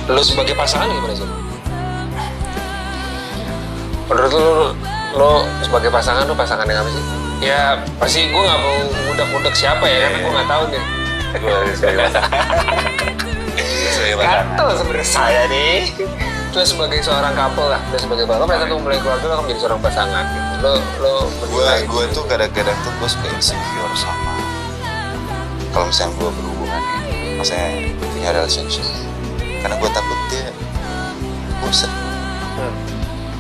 Lo sebagai pasangan gimana sih? Menurut lo sebagai pasangan, lo pasangan yang apa sih? Ya pasti gue nggak mau udak-udak siapa ya, karena gue nggak tahu nih. Gue sebagai pasangan. Gatel sebenarnya saya nih. Lo sebagai seorang couple lah, lo sebagai couple, pada saat lo mulai keluarga lo akan menjadi seorang pasangan gitu. Gue tuh kadang-kadang tuh gue suka insecure sama kalau misalnya gue berhubungan ya, maksudnya punya relationship, karena gue takut dia bosan.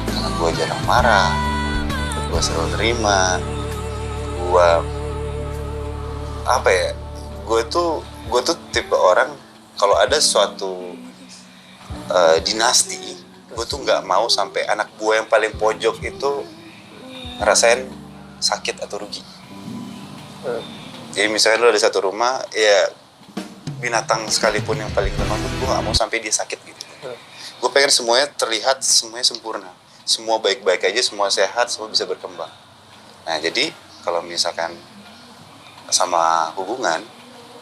Karena gue jarang marah, gue selalu terima, gue apa ya, gue tuh tipe orang kalau ada suatu dinasti, gue tuh nggak mau sampai anak gue yang paling pojok itu ngerasain sakit atau rugi. Jadi misalnya lo ada satu rumah, ya binatang sekalipun yang paling lemah tuh gue nggak mau sampai dia sakit gitu. Gue pengen semuanya terlihat, semuanya sempurna, semua baik-baik aja, semua sehat, semua bisa berkembang. Nah jadi kalau misalkan sama hubungan,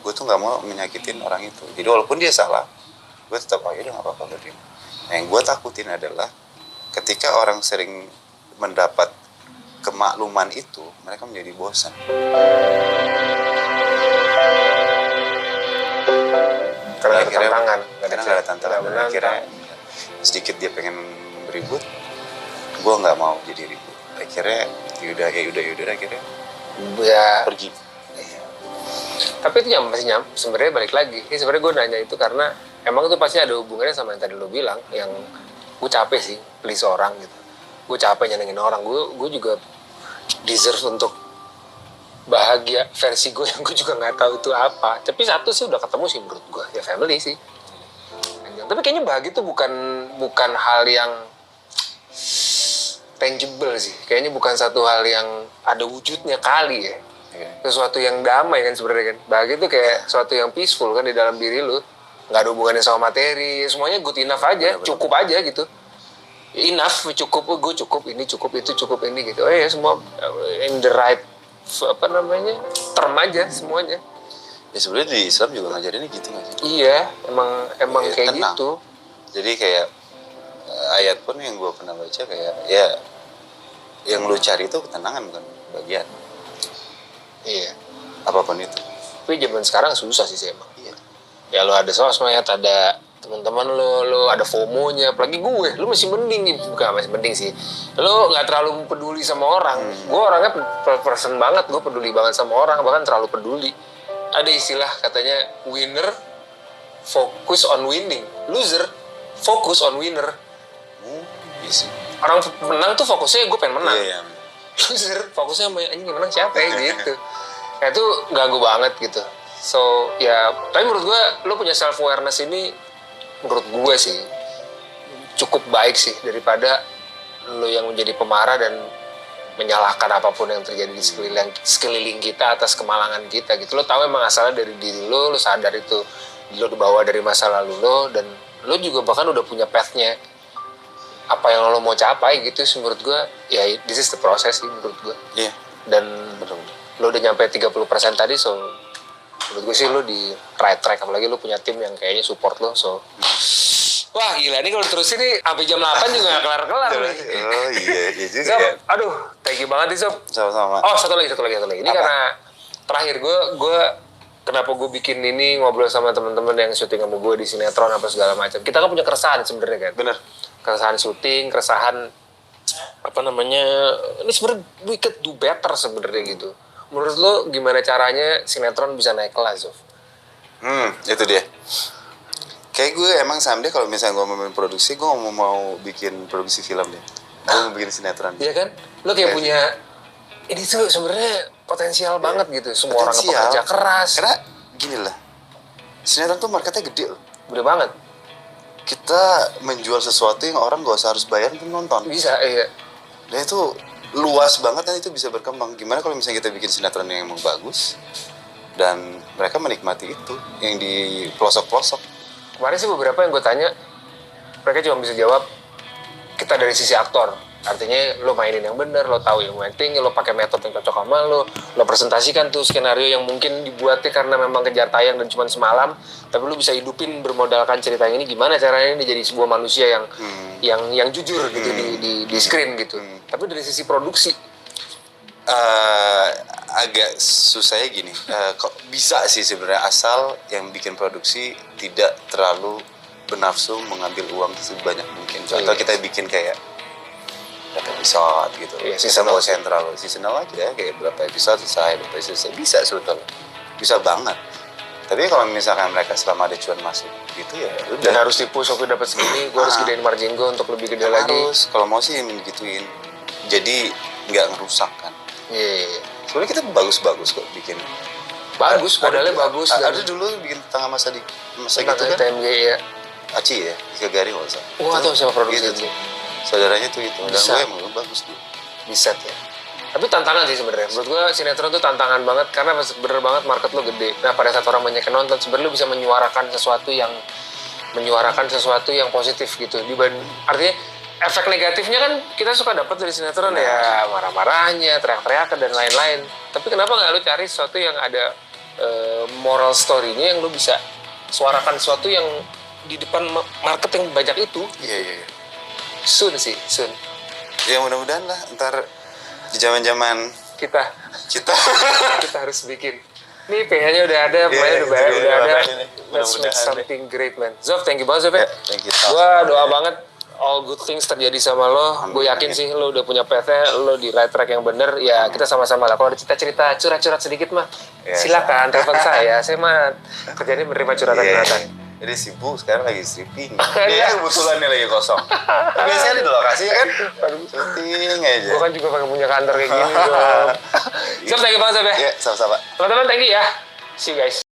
gue tuh nggak mau menyakitin orang itu. Jadi walaupun dia salah, gue tetap aja nggak apa-apa berarti. Nah yang gue takutin adalah ketika orang sering mendapat kemakluman itu, mereka menjadi bosan. Karena akhirnya tantangan, karena nggak ada tantangan. Dan akhirnya sedikit dia pengen beribut, gue nggak mau jadi ribut. Akhirnya yaudah akhirnya ya pergi. Tapi itu masih sebenarnya balik lagi. Ini sebenarnya gue nanya itu karena emang itu pasti ada hubungannya sama yang tadi lo bilang, yang gue capek sih please orang gitu. Gue capek nyenengin orang. Gue juga deserve untuk bahagia versi gue yang gue juga nggak tahu itu apa. Tapi satu sih udah ketemu sih menurut gue, ya family sih. Tapi kayaknya bahagia itu bukan hal yang tangible sih. Kayaknya bukan satu hal yang ada wujudnya kali ya. Sesuatu yang damai kan sebenarnya kan. Bahagia itu kayak sesuatu yang peaceful kan di dalam diri lu. Nggak ada hubungannya sama materi. Semuanya good enough aja, cukup aja gitu. Enough, cukup, gue cukup, ini cukup, itu cukup, ini gitu. Ya semua in the right term aja semuanya. Ya sebenarnya di Islam juga ngajarinnya gitu nggak sih? Iya, emang ya, kayak tenang. Gitu. Jadi kayak ayat pun yang gue pernah baca kayak ya yang lu cari itu ketenangan bukan bagian. Iya. Apapun itu. Tapi zaman sekarang susah sih emang. Iya. Ya lu ada sosmed, ada teman-teman lu ada FOMO-nya, apalagi gue, lu masih mending, bukan masih mending sih. Lu nggak terlalu peduli sama orang. Gue orangnya person banget, gue peduli banget sama orang, bahkan terlalu peduli. Ada istilah katanya winner focus on winning, loser focus on winner. Bisa. Orang menang tuh fokusnya gue pengen menang. Iya. Loser fokusnya sama anjing menang siapa ya gitu. Kayak itu ganggu banget gitu. So ya, tapi menurut gue lu punya self awareness ini menurut gue sih cukup baik sih daripada lu yang menjadi pemarah dan menyalahkan apapun yang terjadi di sekeliling kita atas kemalangan kita gitu. Lo tahu emang asalnya dari diri lo sadar itu lo dibawa dari masa lalu lo, dan lo juga bahkan udah punya path-nya apa yang lo mau capai gitu sih menurut gue. Ya this is the process sih menurut gue. Iya. Dan lo udah nyampe 30% tadi, so menurut gue sih lo di right track, apalagi lo punya tim yang kayaknya support lo. So wah gila, ini kalau terus ini sampai jam 8 juga gak kelar-kelar nih. Oh iya juga. Sob, aduh, thank you banget nih Sob. Sama-sama. Oh satu lagi. Ini apa? Karena terakhir gue kenapa gue bikin ini ngobrol sama teman-teman yang syuting sama gue di sinetron apa segala macam. Kita kan punya keresahan sebenarnya kan. Bener. Keresahan syuting, keresahan ini sebenarnya we could do better sebenarnya gitu. Menurut lo gimana caranya sinetron bisa naik kelas, Sob? Itu dia. Kayak gue emang someday kalau misalnya gue mau produksi, gue mau bikin produksi film deh. Gue mau bikin sinetron. Iya kan? Lo kayak punya ini tuh sebenarnya potensial banget gitu. Semua orang pekerja keras. Karena gini lah, sinetron tuh marketnya gede loh. Gede banget. Kita menjual sesuatu yang orang gak usah harus bayar untuk nonton. Bisa, iya. Dan itu luas banget dan itu bisa berkembang. Gimana kalau misalnya kita bikin sinetron yang emang bagus dan mereka menikmati itu yang di pelosok-pelosok. Kemarin sih beberapa yang gue tanya, mereka cuma bisa jawab kita dari sisi aktor. Artinya lo mainin yang bener, lo tahu ilmu acting, lo pakai metode yang cocok sama lo presentasikan tuh skenario yang mungkin dibuatnya karena memang kejar tayang dan cuma semalam, tapi lo bisa hidupin bermodalkan cerita ini gimana caranya ini jadi sebuah manusia yang jujur gitu di screen gitu. Tapi dari sisi produksi agak susahnya gini, kok bisa sih sebenarnya asal yang bikin produksi tidak terlalu bernafsu mengambil uang sebanyak mungkin. Contoh kita bikin kayak berapa episode gitu, seasonal sentral, seasonal aja ya, kayak berapa episode selesai, berapa episode selesai, bisa sebetulnya, bisa banget. Tapi kalau misalkan mereka selama ada cuan masuk gitu ya udah. dan harus dipush, oke dapat segini, gue harus gedein margin gue untuk lebih gede lagi. Harus, kalau mau sih digituin, jadi nggak ngerusak kan. Iya. Sebenarnya kita bagus-bagus kok bikin. Bagus, modalnya bagus. Ada dulu bikin tengah masa gitu kan. TMG ya. Aci ya, Ika Gari nggak usah. Gua nggak tahu siapa produksi gitu. itu. Saudaranya tuh itu. Dan Bisa. gue emang bagus tuh. Bisa ya. Tapi tantangan sih sebenarnya. Menurut gue sinetron tuh tantangan banget karena bener banget market lo gede. Nah pada saat orang banyak yang nonton, sebenarnya lo bisa menyuarakan sesuatu yang positif gitu. Artinya efek negatifnya kan kita suka dapat dari sinetron ya marah-marahnya, teriak-teriakan dan lain-lain. Tapi kenapa nggak lo cari sesuatu yang ada moral story-nya yang lo bisa suarakan sesuatu yang di depan market yang banyak itu. Iya. Soon. Ya mudah-mudahan lah ntar di zaman-zaman Kita kita harus bikin. Nih PH-nya udah ada, pokoknya udah ada. Let's make something great, man. Zof, thank you banget, Zof ya. thank you. Gua doa banget all good things terjadi sama lo. Gue yakin sih lo udah punya PT, lo di right track yang bener. Ya kita sama-sama lah. Kalau ada cerita-cerita curhat-curhat sedikit mah, silakan telepon saya. Saya mah kerjanya menerima curhatan-curhatan. Jadi sibuk sekarang lagi stripping. Iya kebetulan nih lagi kosong. Biasanya di lokasi kan. Syuting aja. Gue kan juga pengen punya kantor kayak gini. Zof, thank you banget, Zof ya. Iya, sama-sama. Teman-teman, thank you ya. See you guys.